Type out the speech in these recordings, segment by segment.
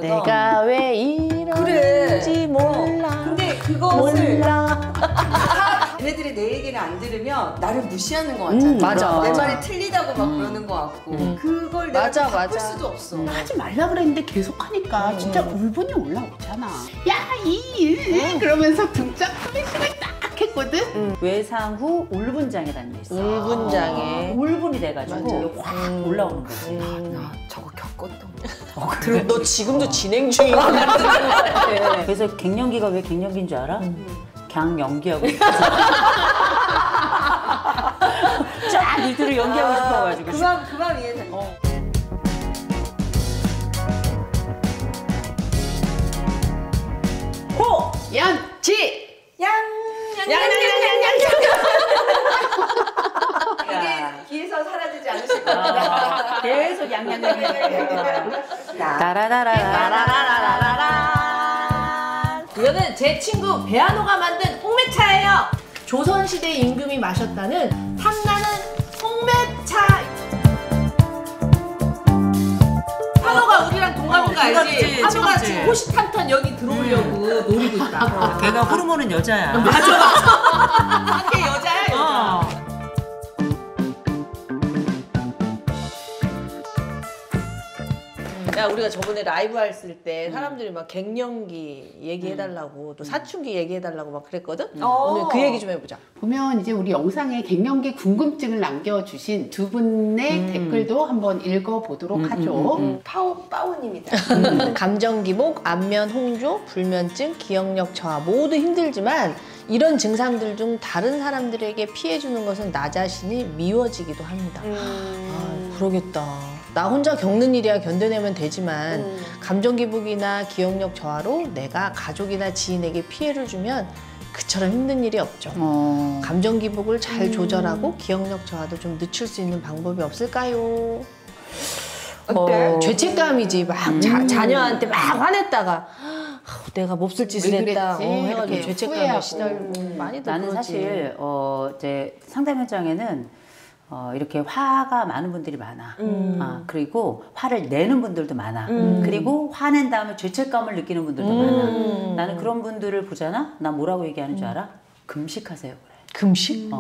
내가 왜 이러는지 몰라. 근데 그것을 몰라. 얘네들이 내 얘기를 안 들으면 나를 무시하는 것 같잖아. 맞아. 내 말이 틀리다고 막 그러는 것 같고. 그걸 내가 맞아, 바꿀 맞아. 수도 없어. 하지 말라 그랬는데 계속 하니까 진짜 울분이 올라오잖아. 야, 그러면서 등짝 스매싱을 딱 했거든. 외상 후 울분장애라는 게 있어. 울분장애. 울분이 돼가지고 확 올라오는 거지. 나 저거 겪었던 거. 그리고 너 지금도 진행 중인 거 같아. 그래서 갱년기가 왜 갱년기인 줄 알아? 그냥 연기하고 싶어. 쫙 이들을 연기하고 싶어가지고. 그만 이해돼. 호! 연지! 이게 귀에서 사라지지 않으실 겁니다. 계속 양양양. 이거는 제 친구 배아노가 만든 홍매차예요. 조선시대 임금이 마셨다는 탐나는 홍매차. 한호가 우리랑 동갑인 거 알지? 한호가 지금 호시탐탐 여기 들어오려고 노리고 있다. 걔가 호르몬은 여자야. 걔 여자야 여자. 야, 우리가 저번에 라이브 했을 때 사람들이 막 갱년기 얘기해달라고 또 사춘기 얘기해달라고 막 그랬거든? 오늘 그 얘기 좀 해보자. 보면 이제 우리 영상에 갱년기 궁금증을 남겨주신 두 분의 댓글도 한번 읽어보도록 하죠. 파오님이다. 감정 기복, 안면 홍조, 불면증, 기억력 저하 모두 힘들지만 이런 증상들 중 다른 사람들에게 피해주는 것은 나 자신이 미워지기도 합니다. 아, 그러겠다. 나 혼자 겪는 일이야 견뎌내면 되지만 감정 기복이나 기억력 저하로 내가 가족이나 지인에게 피해를 주면 그처럼 힘든 일이 없죠. 감정 기복을 잘 조절하고 기억력 저하도 좀 늦출 수 있는 방법이 없을까요? 어때? 죄책감이지. 막 자녀한테 막 화냈다가 내가 몹쓸 짓을 왜 했다. 그랬지? 해가지고 이렇게 죄책감에 후회하고. 시달리고 많이들 나는 그러지. 사실 이제 상담 현장에는 이렇게 화가 많은 분들이 많아. 그리고 화를 내는 분들도 많아. 그리고 화낸 다음에 죄책감을 느끼는 분들도 많아. 나는 그런 분들을 보잖아? 나 뭐라고 얘기하는 줄 알아? 금식하세요 그래. 금식?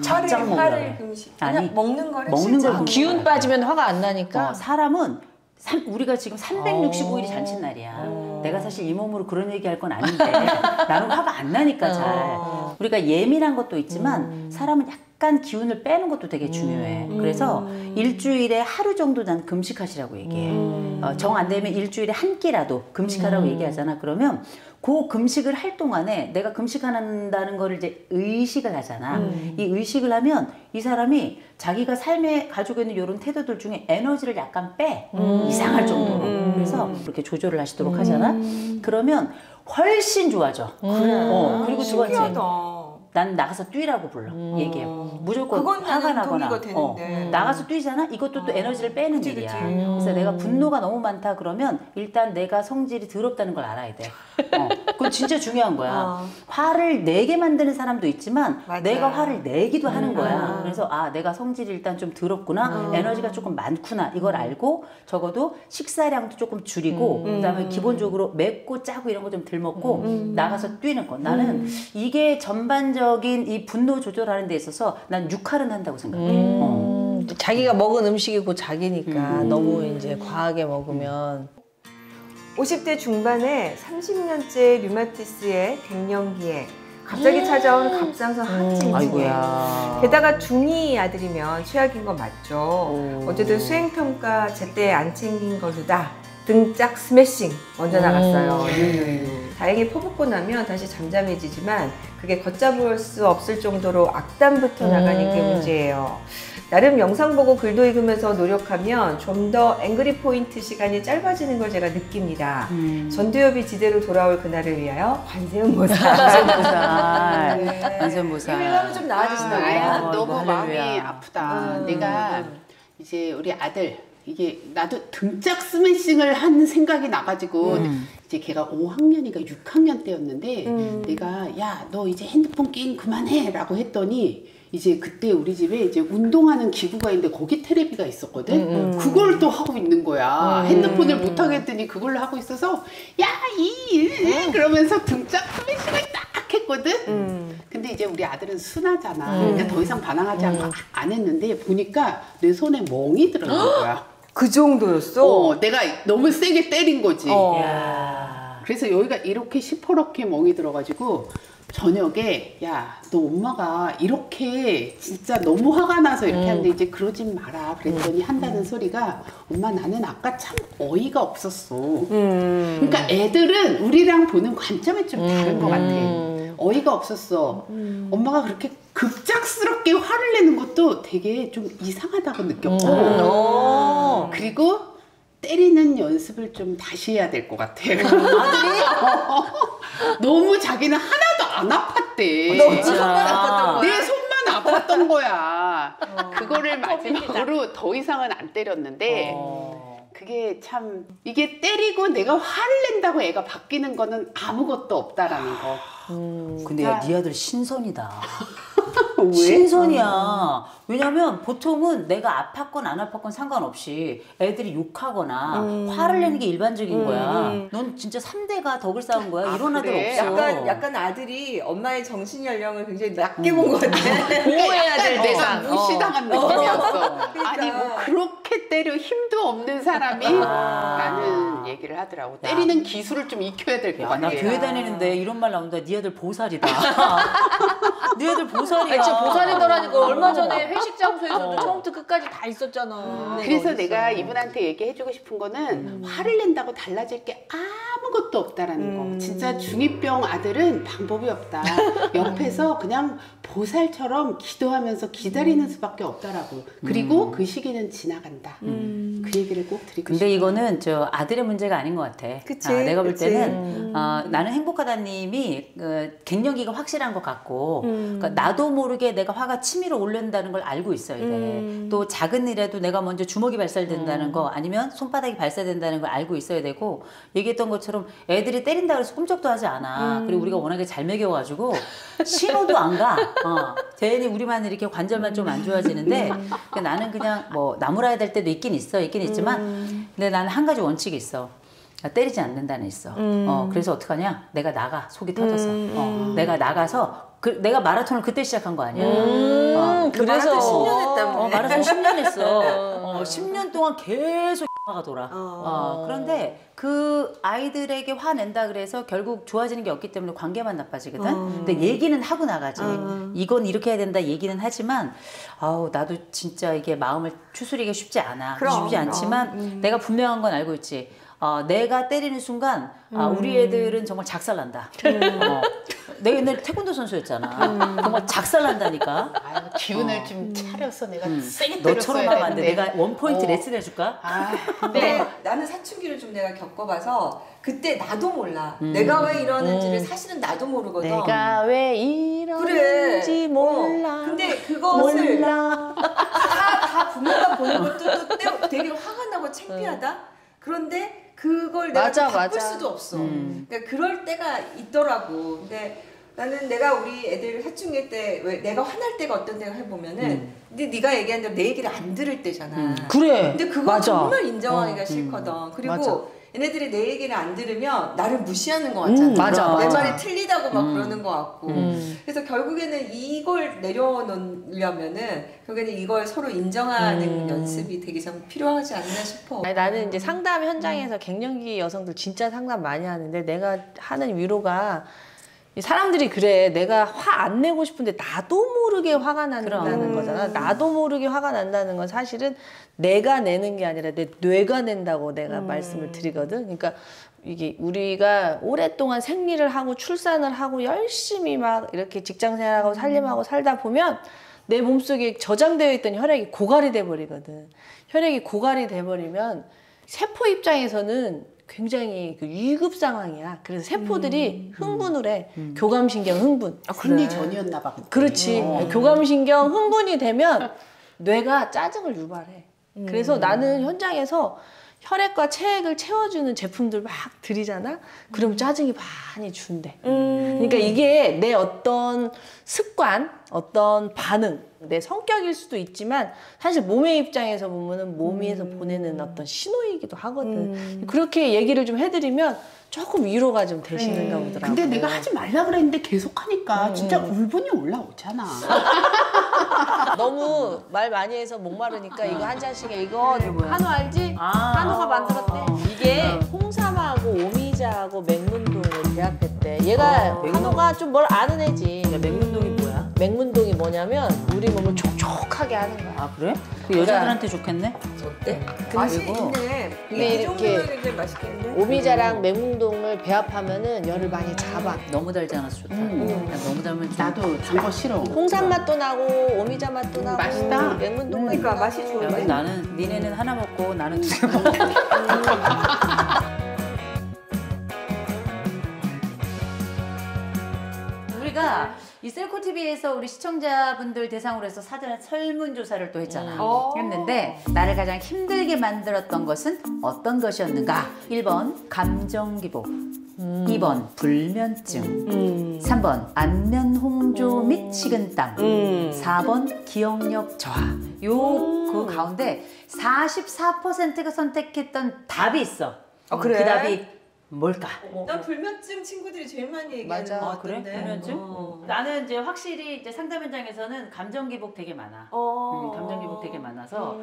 작작 먹으라 그래. 화를 금식. 아니, 그냥 먹는 거를 먹는 걸 실제로. 기운 빠지면 화가 안 나니까. 사람은 우리가 지금 365일이 잔칫날이야. 내가 사실 이 몸으로 그런 얘기할 건 아닌데 나는 화가 안 나니까 잘. 우리가 예민한 것도 있지만 사람은 약간 기운을 빼는 것도 되게 중요해. 그래서 일주일에 하루 정도 난 금식하시라고 얘기해. 정 안 되면 일주일에 한 끼라도 금식하라고 얘기하잖아. 그러면 그 금식을 할 동안에 내가 금식한다는 거를 이제 의식을 하잖아. 이 의식을 하면 이 사람이 자기가 삶에 가지고 있는 이런 태도들 중에 에너지를 약간 빼. 이상할 정도로. 그래서 그렇게 조절을 하시도록 하잖아. 그러면 훨씬 좋아져. 그래. 그리고 두 번째. 신기하다. 난 나가서 뛰라고 불러. 얘기해. 무조건 그건 화가 나는 나거나 동의가 되는데. 나가서 뛰잖아? 이것도 또 에너지를 빼는 그치, 일이야. 그치. 그래서 내가 분노가 너무 많다 그러면 일단 내가 성질이 더럽다는 걸 알아야 돼. 그건 진짜 중요한 거야. 화를 내게 만드는 사람도 있지만 맞아. 내가 화를 내기도 하는 거야. 그래서 내가 성질이 일단 좀 더럽구나. 에너지가 조금 많구나. 이걸 알고 적어도 식사량도 조금 줄이고 그다음에 기본적으로 맵고 짜고 이런 거 좀 덜 먹고 나가서 뛰는 거. 나는 이게 전반적인 이 분노 조절하는 데 있어서 난 육할은 한다고 생각해. 자기가 먹은 음식이 곧 자기니까 너무 이제 과하게 먹으면 50대 중반에 30년째 류마티스의 갱년기에 갑자기 찾아온 갑상선 항진증. 아이고야. 게다가 중2 아들이면 최악인 건 맞죠. 어쨌든 수행평가 제때 안 챙긴 걸로다. 등짝 스매싱 먼저 나갔어요. 유유유. 다행히 퍼붓고 나면 다시 잠잠해지지만 그게 걷잡을 수 없을 정도로 악담부터 나가는 게 문제예요. 나름 영상 보고 글도 읽으면서 노력하면 좀 더 앵그리 포인트 시간이 짧아지는 걸 제가 느낍니다. 전두엽이 지대로 돌아올 그날을 위하여 관세음보살. 관세음보살. 네. 관세음보살. 이거 하면 좀 나아지시나 아야, 봐요. 너무 마음이 할렐루야. 아프다. 내가 이제 우리 아들 이게 나도 등짝 스매싱을 하는 생각이 나가지고 이제 걔가 5학년인가 6학년 때였는데 내가 야, 너 이제 핸드폰 게임 그만해 라고 했더니 이제 그때 우리 집에 이제 운동하는 기구가 있는데 거기 테레비가 있었거든. 그걸 또 하고 있는 거야. 핸드폰을 못 하겠더니 그걸로 하고 있어서 그러면서 등짝 스매싱을 딱 했거든. 근데 이제 우리 아들은 순하잖아. 그러니까 더 이상 반항하지 않고 안 했는데 보니까 내 손에 멍이 들어간 거야. 그 정도였어? 내가 너무 세게 때린 거지. 야. 그래서 여기가 이렇게 시퍼렇게 멍이 들어가지고 저녁에 야, 너 엄마가 이렇게 진짜 너무 화가 나서 이렇게 하는데 이제 그러지 마라 그랬더니 한다는 소리가 엄마 나는 아까 참 어이가 없었어. 그러니까 애들은 우리랑 보는 관점이 좀 다른 것 같아. 어이가 없었어. 엄마가 그렇게 급작스럽게 화를 내는 것도 되게 좀 이상하다고 느꼈고 그리고 때리는 연습을 좀 다시 해야 될 것 같아요. 아들이? 너무 자기는 하나도 안 아팠대. 너 손만 아팠던 거야? 내 손만 아팠던 거야. 그거를 마지막으로 더 이상은 안 때렸는데 그게 참 이게 때리고 내가 화를 낸다고 애가 바뀌는 거는 아무것도 없다라는 거. 근데 야, 네 아들 신선이다. 왜? 신선이야. 왜냐면 보통은 내가 아팠건 안 아팠건 상관없이 애들이 욕하거나 화를 내는 게 일반적인 거야. 넌 진짜 3대가 덕을 쌓은 거야. 이런 아들 그래? 없어. 약간 아들이 엄마의 정신 연령을 굉장히 낮게 본 것 같아. 보호해야 될 내가 대상. 무시당한 느낌이었어. 그러니까. 아니 뭐 그렇게 때려 힘도 없는 사람이 라는 얘기를 하더라고. 때리는 기술을 좀 익혀야 될 것 야, 같아. 나 교회 다니는데 이런 말 나온다. 네 아들 보살이다. 네 아들 보살이야. 진짜 보살이더라니까. 얼마 전에 회식 장소에서도 처음부터 끝까지 다 있었잖아. 그래서 내가 이분한테 얘기해주고 싶은 거는 화를 낸다고 달라질 게 아무것도 없다라는 거. 진짜 중2병 아들은 방법이 없다. 옆에서 그냥 보살처럼 기도하면서 기다리는 수밖에 없다라고. 그리고 그 시기는 지나간다. 그 얘기를 꼭 드리고 근데 싶어요. 이거는 저 아들의 문제가 아닌 것 같아. 그치, 내가 볼 그치. 때는 나는 행복하다님이 갱년기가 확실한 것 같고 그러니까 나도 모르게 내가 화가 치밀어 올른다는 걸 알고 있어야 돼. 또 작은 일에도 내가 먼저 주먹이 발사된다는 거 아니면 손바닥이 발사된다는 걸 알고 있어야 되고 얘기했던 것처럼 애들이 때린다 그래서 꿈쩍도 하지 않아. 그리고 우리가 워낙에 잘 먹여가지고 신호도 안 가. 괜히 우리만 이렇게 관절만 좀 안 좋아지는데 나는 그냥 뭐 나무라야 될 때도 있긴 있지만 근데 나는 한 가지 원칙이 있어. 때리지 않는다는 있어. 그래서 어떡하냐? 내가 나가 속이 터져서 내가 나가서 내가 마라톤을 그때 시작한 거 아니야. 그래서 10년 했다며. 마라톤 10년 했어. 10년 동안 계속 가 돌아. 그런데 그 아이들에게 화낸다 그래서 결국 좋아지는 게 없기 때문에 관계만 나빠지거든. 근데 얘기는 하고 나가지. 이건 이렇게 해야 된다 얘기는 하지만 아우 나도 진짜 이게 마음을 추스리기가 쉽지 않아. 쉽지 않지만 내가 분명한 건 알고 있지. 내가 때리는 순간 우리 애들은 정말 작살난다. 내가 옛날에 태권도 선수였잖아. 정말 작살난다니까. 아유, 기운을 좀 차려서 내가 세게 너처럼 때렸어야 하면 안 돼. 되는데. 내가 원포인트 레슨 해줄까? 근데 나는 사춘기를 좀 내가 겪어봐서 그때 나도 몰라. 내가 왜 이러는지를 사실은 나도 모르거든. 내가 왜 이러는지 몰라. 근데 그것을 몰라. 다 부모가 보는 것도 또 되게 화가 나고 창피하다. 그런데 그걸 내가 맞아, 또 바꿀 맞아. 수도 없어. 그러니까 그럴 때가 있더라고. 근데 나는 내가 우리 애들 사춘기 때 왜 내가 화날 때가 어떤 때가 해보면은 근데 네가 얘기한 대로 내 얘기를 안 들을 때잖아. 그래. 근데 그거 맞아. 정말 인정하기가 싫거든. 그리고 맞아. 얘네들이 내 얘기를 안 들으면 나를 무시하는 것 같잖아. 맞아, 내 맞아. 말이 틀리다고 막 그러는 것 같고. 그래서 결국에는 이걸 내려놓으려면은 결국에는 이걸 서로 인정하는 연습이 되게 좀 필요하지 않나 싶어. 아니, 나는 이제 상담 현장에서 갱년기 여성들 진짜 상담 많이 하는데 내가 하는 위로가 이 사람들이 그래 내가 화 안 내고 싶은데 나도 모르게 화가 난다는 거잖아. 나도 모르게 화가 난다는 건 사실은 내가 내는 게 아니라 내 뇌가 낸다고 내가 말씀을 드리거든. 그러니까 이게 우리가 오랫동안 생리를 하고 출산을 하고 열심히 막 이렇게 직장 생활하고 살림하고 살다 보면 내 몸속에 저장되어 있던 혈액이 고갈이 돼버리거든. 혈액이 고갈이 돼버리면 세포 입장에서는 굉장히 그 위급 상황이야. 그래서 세포들이 흥분을 해. 교감신경 흥분. 금리전이었나 봐. 그렇지. 교감신경 흥분이 되면 뇌가 짜증을 유발해. 그래서 나는 현장에서 혈액과 체액을 채워주는 제품들 막 들이잖아? 그럼 짜증이 많이 준대. 그러니까 이게 내 어떤 습관, 어떤 반응, 내 성격일 수도 있지만 사실 몸의 입장에서 보면은 몸에서 보내는 어떤 신호이기도 하거든. 그렇게 얘기를 좀 해드리면 조금 위로가 좀 되시는가 보더라고. 근데 내가 하지 말라 그랬는데 계속 하니까 진짜 울분이 올라오잖아. 너무 말 많이 해서 목마르니까 이거 한 잔씩에 이거 한우 알지? 한우가 만들었대. 이게 홍삼하고 오미자하고 맹문동을 배합했대. 얘가 한우가 좀 뭘 아는 애지. 맹문동이 뭐야? 맹문동이 뭐냐면 우리 몸을 촉촉하게 하는 거야. 아 그래? 그 여자들한테 좋겠네? 어때? 맛이 있네. 근데 이 이렇게 정도면 굉장히 맛있겠는데? 오미자랑 맹문동을 배합하면은 열을 많이 잡아. 너무 달지 않아서 좋다. 너무 달면 좀 나도 단 거 싫어. 홍삼 맛도 나고 오미자 맛도 나고 맛있다. 맹문동 맛도 그러니까 나고. 맛이 좋아. 야, 그럼 나는 니네는 하나 먹고 나는 2개 먹고. 우리가 이 셀코 TV에서 우리 시청자분들 대상으로 해서 사전 설문조사를 또 했잖아. 했는데 나를 가장 힘들게 만들었던 것은 어떤 것이었는가? 1번 감정 기복, 2번 불면증, 3번 안면 홍조 및 식은땀, 4번 기억력 저하. 그 가운데 44%가 선택했던 답이 있어. 그래? 그 답이 뭘까? 난 불면증 친구들이 제일 많이 얘기하는 맞아. 것 그래? 같은데. 불면증? 나는 이제 확실히 이제 상담 현장에서는 감정 기복 되게 많아. 감정 기복 되게 많아서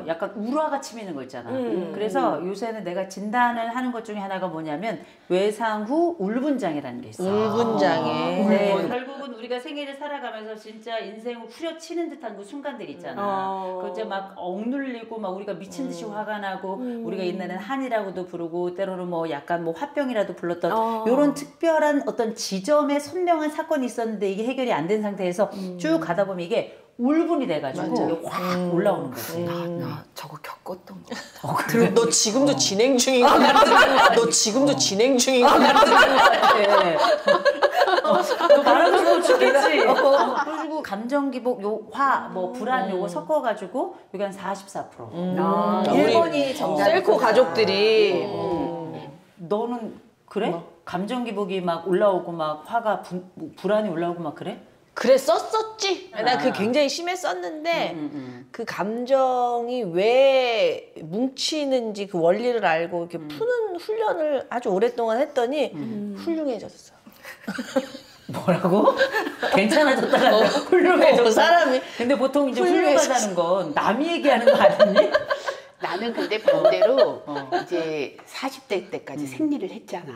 약간 우라가 치미는 거 있잖아. 그래서 요새는 내가 진단을 하는 것 중에 하나가 뭐냐면 외상 후 울분장애라는 게 있어. 울분장애. 네, 결국은 우리가 생애를 살아가면서 진짜 인생을 후려치는 듯한 그 순간들 있잖아. 그 이제 막 억눌리고 막 우리가 미친 듯이 화가 나고 우리가 옛날에는 한이라고도 부르고 때로는 뭐 약간 뭐 화병이라도 불렀던 이런 특별한 어떤 지점에 선명한 사건이 있었는데 이게 해결이 안 된 상태에서 쭉 가다 보면 이게 울분이 돼가지고 이게 확 올라오는 거지. 나 저거 겪었던 거. 그리고 너 지금도 진행 중인 거 같아. 너 지금도 진행 중인 거 같아. 너 말하고 싶어 죽겠지. 그래가지고 감정 기복, 화, 뭐 불안 요거 섞어가지고 이게 한 44%. 일본이 정답. 셀코 가족들이 너는 그래? 감정 기복이 막 올라오고 막 화가 불안이 올라오고 막 그래? 그랬었지. 난 그게 굉장히 심했었는데 그 감정이 왜 뭉치는지 그 원리를 알고 이렇게 푸는 훈련을 아주 오랫동안 했더니 훌륭해졌어. 뭐라고? 괜찮아졌다가 훌륭해졌다. 사람이. 근데 보통 이제 훌륭해졌어. 훌륭하다는 건 남이 얘기하는 거 아니니? 나는 근데 반대로 이제 40대 때까지 생리를 했잖아.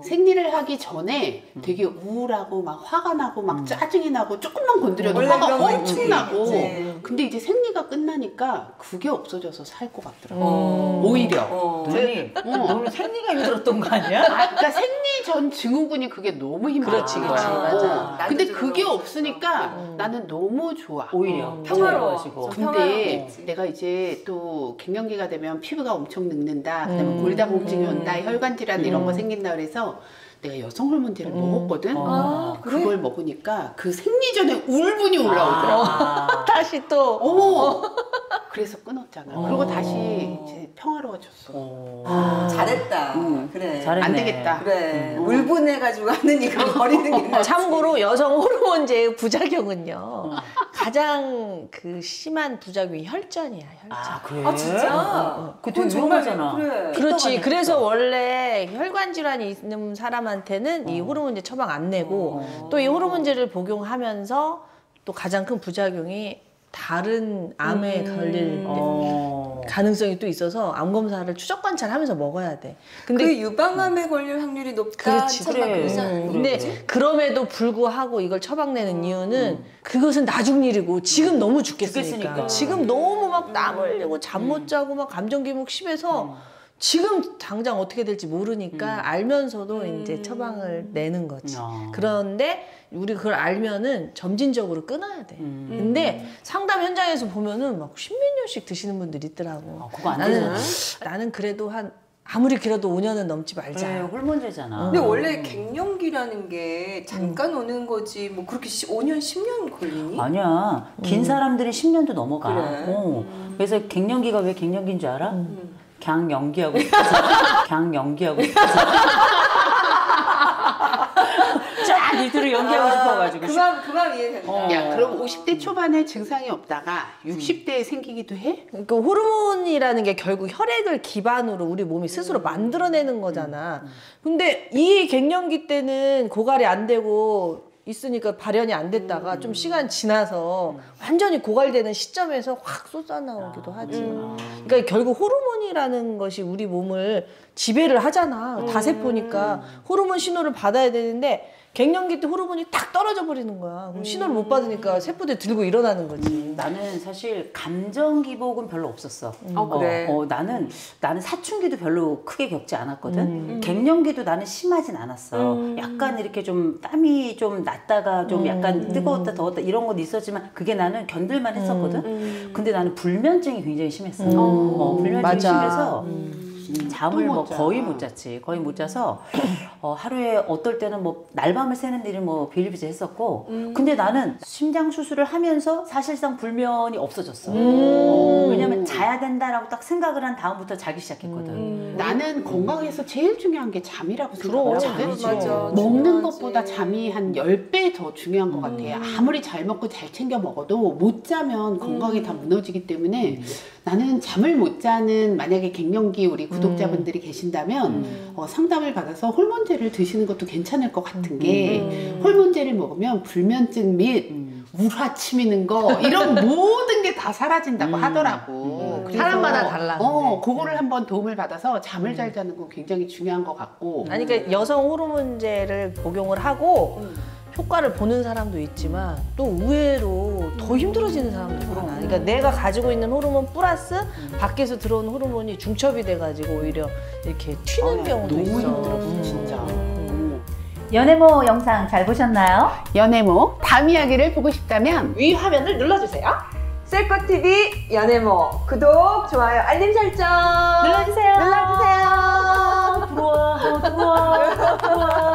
생리를 하기 전에 되게 우울하고 막 화가 나고 막 짜증이 나고 조금만 건드려도 원래 화가 그런 거 엄청 있지. 나고. 있지. 근데 이제 생리가 끝나니까 그게 없어져서 살 것 같더라고. 오히려. 너는 생리가 힘들었던 거 아니야? 그러니까 생리 전 증후군이 그게 너무 힘들었지. 그렇지, 맞아. 근데 나도 그게 좀 없으니까 나는 너무 좋아. 오히려 평화로워지고. 근데 내가 이제 또 갱년기가 되면 피부가 엄청 늙는다. 그다음에 골다공증이 온다. 혈관 질환 이런 거 생긴다 그래서 내가 여성 호르몬제를 먹었거든. 그걸 먹으니까 그 생리 전에 울분이 올라오더라고. 다시 또. 그래서 끊었잖아. 그리고 다시 이제 평화로워졌어. 잘했다. 그래. 잘했네. 안 되겠다. 그래. 울분해가지고 하는 이거 버리는 게 낫지. 참고로 여성 호르몬제의 부작용은요. 가장 그 심한 부작용이 혈전이야, 혈전. 아 그래? 아 진짜? 그거 되게 위험하잖아. 그래. 그렇지. 그래서 원래 혈관 질환이 있는 사람한테는 이 호르몬제 처방 안 내고 또 이 호르몬제를 복용하면서 또 가장 큰 부작용이 다른 암에 걸릴 가능성이 또 있어서 암 검사를 추적 관찰하면서 먹어야 돼. 근데 그 유방암에 걸릴 확률이 높다. 그렇지. 처방 그래. 그러지 않나? 근데 그럼에도 불구하고 이걸 처방내는 이유는 그것은 나중 일이고 지금 너무 죽겠으니까. 죽겠으니까. 지금 너무 막 땀 흘리고 잠 못 자고 막 감정 기복 심해서 지금 당장 어떻게 될지 모르니까 알면서도 이제 처방을 내는 거지. 그런데 우리 그걸 알면은 점진적으로 끊어야 돼. 근데 상담 현장에서 보면은 막 십몇 년씩 드시는 분들이 있더라고. 그거 안 되잖아. 나는 그래도 아무리 길어도 5년은 넘지 말자. 그래, 호르몬제잖아. 근데 원래 갱년기라는 게 잠깐 오는 거지 뭐 그렇게 5년, 10년 걸리니? 아니야. 긴 사람들이 10년도 넘어가. 그래. 그래서 갱년기가 왜 갱년기인 줄 알아? 그냥 연기하고 싶어서. 그냥 연기하고 싶어서. 쫙 니들을 연기하고 싶어가지고. 그 마음 이해된다. 야, 그럼 50대 초반에 증상이 없다가 60대에 생기기도 해? 그 호르몬이라는 게 결국 혈액을 기반으로 우리 몸이 스스로 만들어내는 거잖아. 근데 이 갱년기 때는 고갈이 안 되고 있으니까 발현이 안 됐다가 좀 시간 지나서 완전히 고갈되는 시점에서 확 쏟아나오기도 하지. 그러니까 결국 호르몬이라는 것이 우리 몸을 지배를 하잖아. 다세포니까 호르몬 신호를 받아야 되는데 갱년기 때 호르몬이 탁 떨어져 버리는 거야. 그럼 신호를 못 받으니까 세포들 들고 일어나는 거지. 나는 사실 감정 기복은 별로 없었어. 그래. 나는 사춘기도 별로 크게 겪지 않았거든. 갱년기도 나는 심하진 않았어. 약간 이렇게 좀 땀이 좀 났다가 좀 약간 뜨거웠다 더웠다 이런 건 있었지만 그게 나는 견딜만 했었거든. 근데 나는 불면증이 굉장히 심했어. 불면증이 맞아. 심해서 잠을 뭐 자. 거의 못 잤지. 거의 못 자서 하루에 어떨 때는 뭐 날밤을 새는 일을 뭐 비일비재했었고 근데 나는 심장 수술을 하면서 사실상 불면이 없어졌어. 왜냐면 자야 된다라고 딱 생각을 한 다음부터 자기 시작했거든. 나는 건강에서 제일 중요한 게 잠이라고 그럼, 생각하거든. 맞아. 먹는 중요하지. 것보다 잠이 한 10배 더 중요한 것 같아. 아무리 잘 먹고 잘 챙겨 먹어도 못 자면 건강이 다 무너지기 때문에 나는 잠을 못 자는 만약에 갱년기 우리 구독자분들이 계신다면 상담을 받아서 호르몬제를 드시는 것도 괜찮을 것 같은 게 호르몬제를 먹으면 불면증 및 우라 치미는 거 이런 모든 게 다 사라진다고 하더라고. 그래서 사람마다 달라, 그거를 한번 도움을 받아서 잠을 잘 자는 건 굉장히 중요한 것 같고. 아니 그러니까 여성 호르몬제를 복용을 하고 효과를 보는 사람도 있지만 또 의외로 더 힘들어지는 사람도 많아. 그러니까 내가 가지고 있는 호르몬 플러스 밖에서 들어오는 호르몬이 중첩이 돼가지고 오히려 이렇게 튀는 경우도 너무 있어. 힘들었어 진짜. 연애모 영상 잘 보셨나요? 연애모 다음 이야기를 보고 싶다면 위 화면을 눌러주세요. 셀코TV 연애모 구독, 좋아요, 알림 설정 눌러주세요. 눌러주세요. 들어와.